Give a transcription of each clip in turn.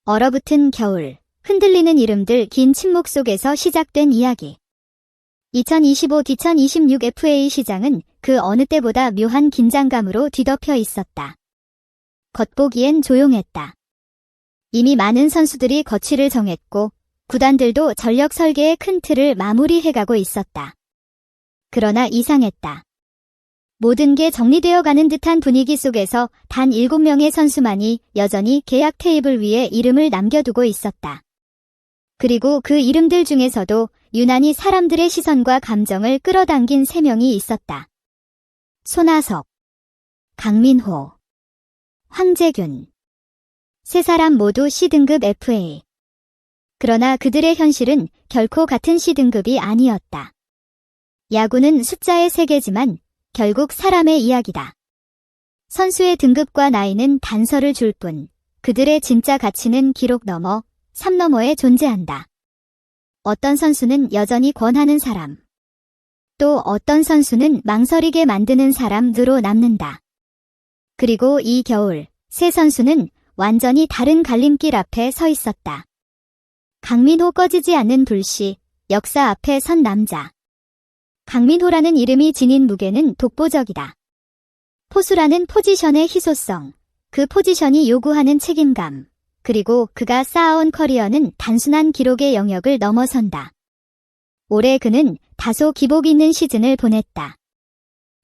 얼어붙은 겨울, 흔들리는 이름들 긴 침묵 속에서 시작된 이야기. 2025-2026 FA 시장은 그 어느 때보다 묘한 긴장감으로 뒤덮여 있었다. 겉보기엔 조용했다. 이미 많은 선수들이 거취를 정했고 구단들도 전력 설계의 큰 틀을 마무리해가고 있었다. 그러나 이상했다. 모든 게 정리되어 가는 듯한 분위기 속에서 단 7명의 선수만이 여전히 계약 테이블 위에 이름을 남겨두고 있었다. 그리고 그 이름들 중에서도 유난히 사람들의 시선과 감정을 끌어당긴 3명이 있었다. 손아섭, 강민호, 황재균. 3사람 모두 C등급 FA. 그러나 그들의 현실은 결코 같은 C등급이 아니었다. 야구는 숫자의 세계지만 결국 사람의 이야기다. 선수의 등급과 나이는 단서를 줄 뿐 그들의 진짜 가치는 기록 너머, 삶 너머에 존재한다. 어떤 선수는 여전히 권하는 사람, 또 어떤 선수는 망설이게 만드는 사람으로 남는다. 그리고 이 겨울, 3 선수는 완전히 다른 갈림길 앞에 서 있었다. 강민호 꺼지지 않는 불씨, 역사 앞에 선 남자. 강민호라는 이름이 지닌 무게는 독보적이다. 포수라는 포지션의 희소성, 그 포지션이 요구하는 책임감, 그리고 그가 쌓아온 커리어는 단순한 기록의 영역을 넘어선다. 올해 그는 다소 기복 있는 시즌을 보냈다.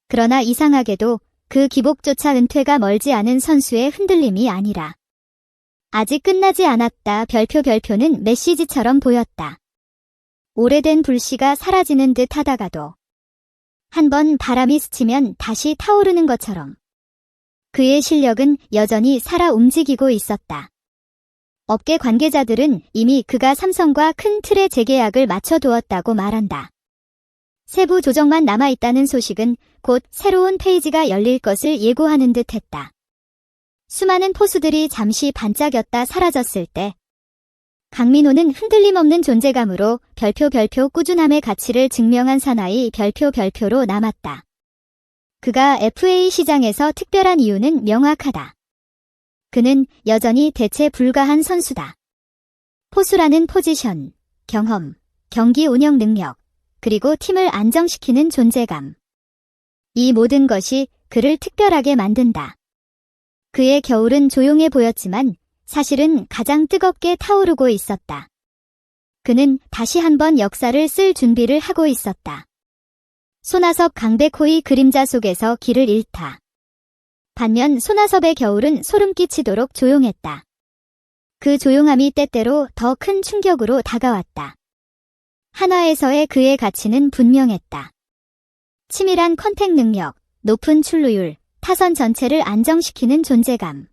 그러나 이상하게도 그 기복조차 은퇴가 멀지 않은 선수의 흔들림이 아니라 아직 끝나지 않았다 별표는 메시지처럼 보였다. 오래된 불씨가 사라지는 듯 하다가도 한번 바람이 스치면 다시 타오르는 것처럼 그의 실력은 여전히 살아 움직이고 있었다. 업계 관계자들은 이미 그가 삼성과 큰 틀의 재계약을 맞춰두었다고 말한다. 세부 조정만 남아있다는 소식은 곧 새로운 페이지가 열릴 것을 예고하는 듯 했다. 수많은 포수들이 잠시 반짝였다 사라졌을 때 강민호는 흔들림 없는 존재감으로 별표 꾸준함의 가치를 증명한 사나이 별표로 남았다. 그가 FA 시장에서 특별한 이유는 명확하다. 그는 여전히 대체 불가한 선수다. 포수라는 포지션, 경험, 경기 운영 능력, 그리고 팀을 안정시키는 존재감. 이 모든 것이 그를 특별하게 만든다. 그의 겨울은 조용해 보였지만 사실은 가장 뜨겁게 타오르고 있었다. 그는 다시 한번 역사를 쓸 준비를 하고 있었다. 손아섭 강백호의 그림자 속에서 길을 잃다. 반면 손아섭의 겨울은 소름 끼치도록 조용했다. 그 조용함이 때때로 더 큰 충격으로 다가왔다. 한화에서의 그의 가치는 분명했다. 치밀한 컨택 능력, 높은 출루율, 타선 전체를 안정시키는 존재감.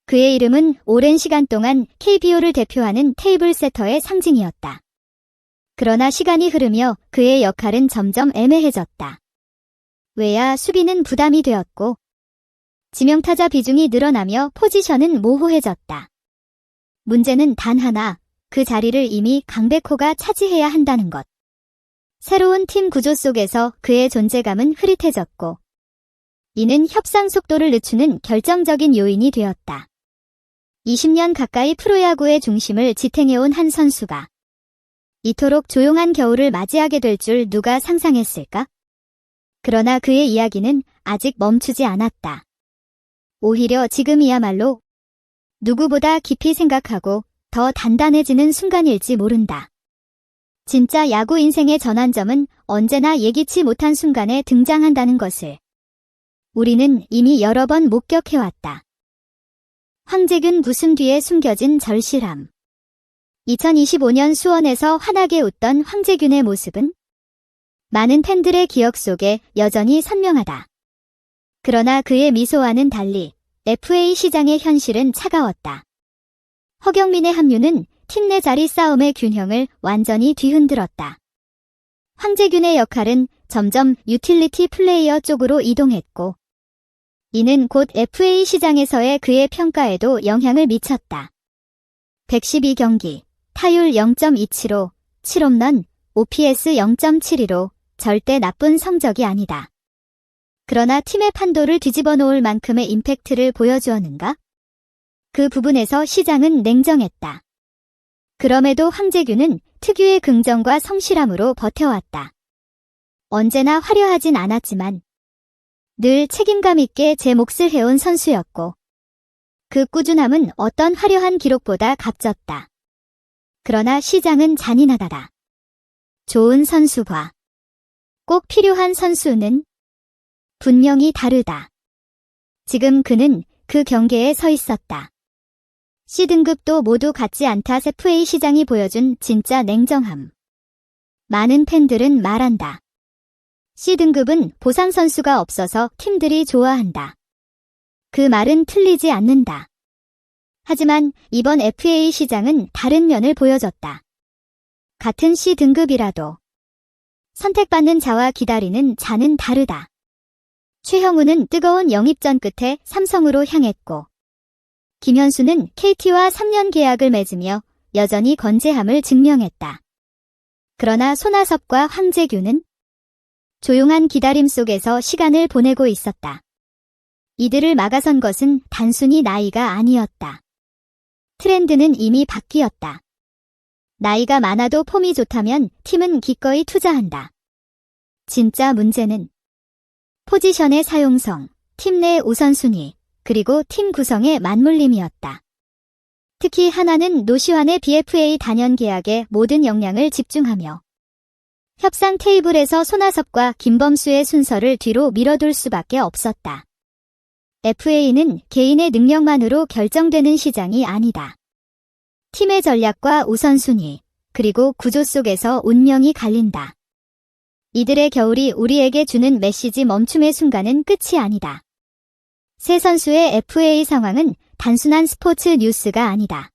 그의 이름은 오랜 시간 동안 KBO를 대표하는 테이블 세터의 상징이었다. 그러나 시간이 흐르며 그의 역할은 점점 애매해졌다. 외야 수비는 부담이 되었고 지명타자 비중이 늘어나며 포지션은 모호해졌다. 문제는 단 하나, 그 자리를 이미 강백호가 차지해야 한다는 것. 새로운 팀 구조 속에서 그의 존재감은 흐릿해졌고 이는 협상 속도를 늦추는 결정적인 요인이 되었다. 20년 가까이 프로야구의 중심을 지탱해온 한 선수가 이토록 조용한 겨울을 맞이하게 될 줄 누가 상상했을까? 그러나 그의 이야기는 아직 멈추지 않았다. 오히려 지금이야말로 누구보다 깊이 생각하고 더 단단해지는 순간일지 모른다. 진짜 야구 인생의 전환점은 언제나 예기치 못한 순간에 등장한다는 것을 우리는 이미 여러 번 목격해왔다. 황재균 웃음 뒤에 숨겨진 절실함. 2025년 수원에서 환하게 웃던 황재균의 모습은 많은 팬들의 기억 속에 여전히 선명하다. 그러나 그의 미소와는 달리 FA 시장의 현실은 차가웠다. 허경민의 합류는 팀 내 자리 싸움의 균형을 완전히 뒤흔들었다. 황재균의 역할은 점점 유틸리티 플레이어 쪽으로 이동했고 이는 곧 FA 시장에서의 그의 평가에도 영향을 미쳤다. 112경기, 타율 0.275, 7홈런, OPS 0.72로 절대 나쁜 성적이 아니다. 그러나 팀의 판도를 뒤집어 놓을 만큼의 임팩트를 보여주었는가? 그 부분에서 시장은 냉정했다. 그럼에도 황재균은 특유의 긍정과 성실함으로 버텨왔다. 언제나 화려하진 않았지만 늘 책임감 있게 제 몫을 해온 선수였고 그 꾸준함은 어떤 화려한 기록보다 값졌다. 그러나 시장은 잔인하다. 좋은 선수와 꼭 필요한 선수는 분명히 다르다. 지금 그는 그 경계에 서 있었다. C등급도 모두 같지 않다. FA 시장이 보여준 진짜 냉정함. 많은 팬들은 말한다. C등급은 보상 선수가 없어서 팀들이 좋아한다. 그 말은 틀리지 않는다. 하지만 이번 FA 시장은 다른 면을 보여줬다. 같은 C등급이라도 선택받는 자와 기다리는 자는 다르다. 최형우는 뜨거운 영입전 끝에 삼성으로 향했고 김현수는 KT와 3년 계약을 맺으며 여전히 건재함을 증명했다. 그러나 손아섭과 황재균은 조용한 기다림 속에서 시간을 보내고 있었다. 이들을 막아선 것은 단순히 나이가 아니었다. 트렌드는 이미 바뀌었다. 나이가 많아도 폼이 좋다면 팀은 기꺼이 투자한다. 진짜 문제는 포지션의 사용성, 팀 내 우선순위, 그리고 팀 구성의 맞물림이었다. 특히 하나는 노시환의 BFA 단연 계약에 모든 역량을 집중하며 협상 테이블에서 손아섭과 김범수의 순서를 뒤로 밀어둘 수밖에 없었다. FA는 개인의 능력만으로 결정되는 시장이 아니다. 팀의 전략과 우선순위, 그리고 구조 속에서 운명이 갈린다. 이들의 겨울이 우리에게 주는 메시지 멈춤의 순간은 끝이 아니다. 세 선수의 FA 상황은 단순한 스포츠 뉴스가 아니다.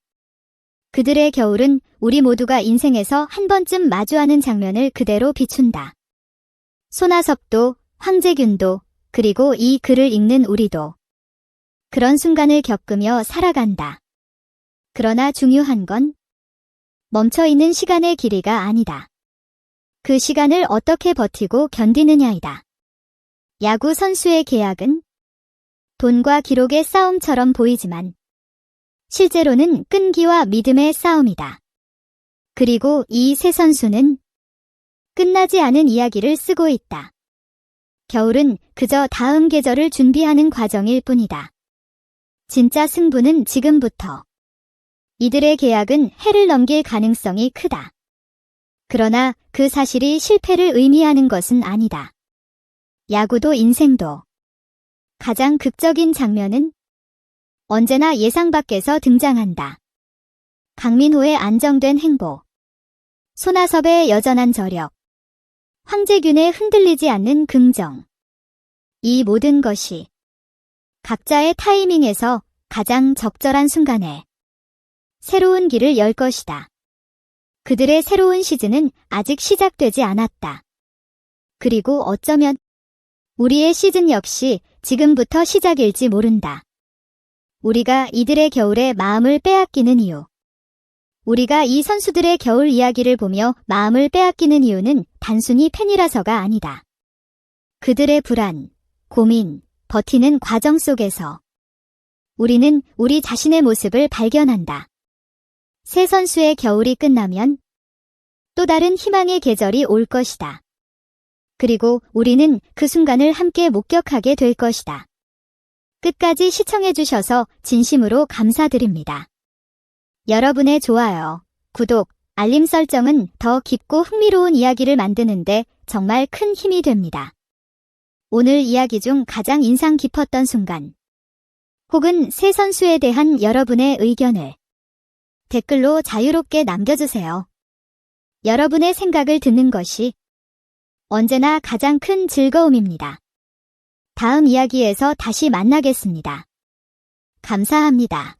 그들의 겨울은 우리 모두가 인생에서 한 번쯤 마주하는 장면을 그대로 비춘다. 손아섭도, 황재균도, 그리고 이 글을 읽는 우리도 그런 순간을 겪으며 살아간다. 그러나 중요한 건 멈춰있는 시간의 길이가 아니다. 그 시간을 어떻게 버티고 견디느냐이다. 야구 선수의 계약은 돈과 기록의 싸움처럼 보이지만 실제로는 끈기와 믿음의 싸움이다. 그리고 이 세 선수는 끝나지 않은 이야기를 쓰고 있다. 겨울은 그저 다음 계절을 준비하는 과정일 뿐이다. 진짜 승부는 지금부터. 이들의 계약은 해를 넘길 가능성이 크다. 그러나 그 사실이 실패를 의미하는 것은 아니다. 야구도 인생도 가장 극적인 장면은 언제나 예상 밖에서 등장한다. 강민호의 안정된 행보, 손아섭의 여전한 저력, 황재균의 흔들리지 않는 긍정. 이 모든 것이 각자의 타이밍에서 가장 적절한 순간에 새로운 길을 열 것이다. 그들의 새로운 시즌은 아직 시작되지 않았다. 그리고 어쩌면 우리의 시즌 역시 지금부터 시작일지 모른다. 우리가 이들의 겨울에 마음을 빼앗기는 이유. 우리가 이 선수들의 겨울 이야기를 보며 마음을 빼앗기는 이유는 단순히 팬이라서가 아니다. 그들의 불안, 고민, 버티는 과정 속에서 우리는 우리 자신의 모습을 발견한다. 새 선수의 겨울이 끝나면 또 다른 희망의 계절이 올 것이다. 그리고 우리는 그 순간을 함께 목격하게 될 것이다. 끝까지 시청해주셔서 진심으로 감사드립니다. 여러분의 좋아요, 구독, 알림 설정은 더 깊고 흥미로운 이야기를 만드는데 정말 큰 힘이 됩니다. 오늘 이야기 중 가장 인상 깊었던 순간, 혹은 새 선수에 대한 여러분의 의견을 댓글로 자유롭게 남겨주세요. 여러분의 생각을 듣는 것이 언제나 가장 큰 즐거움입니다. 다음 이야기에서 다시 만나겠습니다. 감사합니다.